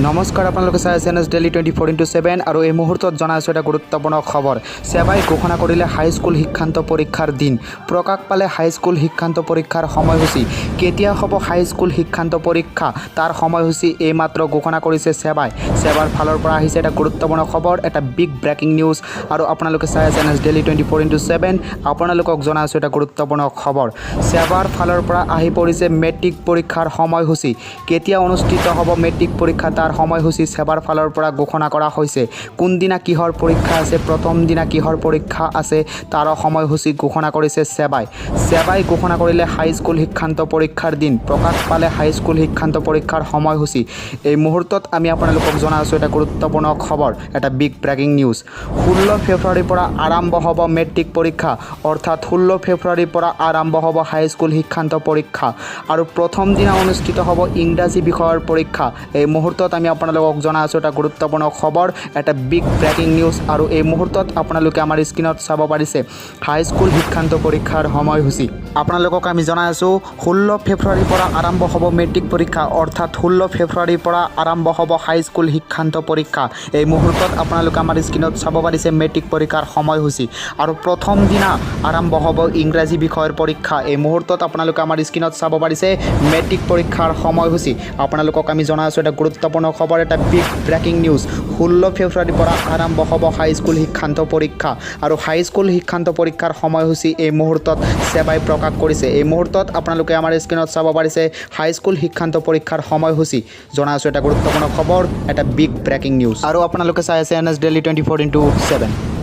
নমস্কাৰ আপোনালোকে চাই আছে ডেইলি 24x7 আৰু এই মুহূৰ্তত জনাইছোঁ এটা গুৰুত্বপূৰ্ণ খবৰ। সেবাই ঘোষণা কৰিলে হাইস্কুল শিক্ষান্ত পৰীক্ষাৰ দিন। প্ৰকাশ পালে হাইস্কুল শিক্ষান্ত পৰীক্ষাৰ সময়সূচী। কেতিয়া হ'ব হাইস্কুল শিক্ষান্ত পৰীক্ষা তাৰ সময়সূচী এইমাত্ৰ ঘোষণা কৰিছে সেবাই। সেবাৰ ফালৰ পৰা আহিছে এটা গুৰুত্বপূৰ্ণ খবৰ, এটা বিগ ব্ৰেকিং নিউজ। আৰু আপোনালোকে চাই আছে ডেইলি 24x7 আপোনালোকক জনাইছোঁ এটা গুৰুত্বপূৰ্ণ খবৰ। সেবাৰ ফালৰ পৰা আহি পৰিছে মেট্ৰিক পৰীক্ষাৰ সময়সূচী। কেতিয়া অনুষ্ঠিত হ'ব মেট্ৰিক পৰীক্ষা তাৰ সময়সূচী সেবাৰ ফালৰ পৰা ঘোষণা কৰা হৈছে। কোনদিনা কিহৰ পৰীক্ষা আছে, প্ৰথম দিনা কিহৰ পৰীক্ষা আছে তাৰ সময়সূচী ঘোষণা কৰিছে সেবাই। সেবাই ঘোষণা কৰিলে হাইস্কুল শিক্ষান্ত পৰীক্ষাৰ দিন। প্ৰকাশ পালে হাইস্কুল শিক্ষান্ত পৰীক্ষাৰ সময়সূচী। এই মুহূৰ্তত আমি আপোনালোকক জনাইছোঁ এটা গুৰুত্বপূৰ্ণ খবৰ, এটা বিগ ব্ৰেকিং নিউজ। 16 ফেব্ৰুৱাৰীৰ পৰা আৰম্ভ হ'ব মেট্ৰিক পৰীক্ষা, অৰ্থাৎ 16 ফেব্ৰুৱাৰীৰ পৰা আৰম্ভ হ'ব হাইস্কুল শিক্ষান্ত পৰীক্ষা আৰু প্ৰথম দিনা অনুষ্ঠিত হ'ব ইংৰাজী বিষয়ৰ পৰীক্ষা। এই মুহূৰ্তত আমি আপোনালোকক জনাইছোঁ এটা গুৰুত্বপূৰ্ণ খবৰ, এটা বিগ ব্ৰেকিং নিউজ। আৰু এই মুহূৰ্তত আপোনালোকে আমাৰ স্ক্ৰীনত চাব পাৰিছে হাইস্কুল শিক্ষান্ত পৰীক্ষাৰ সময়সূচী। আপোনালোকক আমি জনাই আছোঁ 16 ফেব্ৰুৱাৰীৰ পৰা আৰম্ভ হ'ব মেট্ৰিক পৰীক্ষা, অৰ্থাৎ 16 ফেব্ৰুৱাৰীৰ পৰা আৰম্ভ হ'ব হাইস্কুল শিক্ষান্ত পৰীক্ষা। এই মুহূৰ্তত আপোনালোকে আমাৰ স্ক্ৰীনত চাব পাৰিছে মেট্ৰিক পৰীক্ষাৰ সময়সূচী। আৰু প্ৰথম দিনা আৰম্ভ হ'ব ইংৰাজী বিষয়ৰ পৰীক্ষা। এই মুহূৰ্তত আপোনালোকে আমাৰ স্ক্ৰীনত চাব পাৰিছে মেট্ৰিক পৰীক্ষাৰ সময়সূচী। আপোনালোকক আমি জনাই আছোঁ এটা গুৰুত্বপূৰ্ণ খবৰ, এটা বিগ ব্ৰেকিং নিউজ। 16 ফেব্ৰুৱাৰীৰ পৰা আৰম্ভ হ'ব হাইস্কুল শিক্ষান্ত পৰীক্ষা আৰু হাইস্কুল শিক্ষান্ত পৰীক্ষাৰ সময়সূচী এই মুহূৰ্তত সেবাই প্ৰকাশ কৰিছে। এই মুহূৰ্তত আপোনালোকে আমাৰ স্ক্ৰীনত চাব পাৰিছে হাইস্কুল শিক্ষান্ত পৰীক্ষাৰ সময়সূচী। জনাই আছোঁ এটা গুৰুত্বপূৰ্ণ খবৰ, এটা বিগ ব্ৰেকিং নিউজ। আৰু আপোনালোকে চাই আছে ডেইলি 24x7।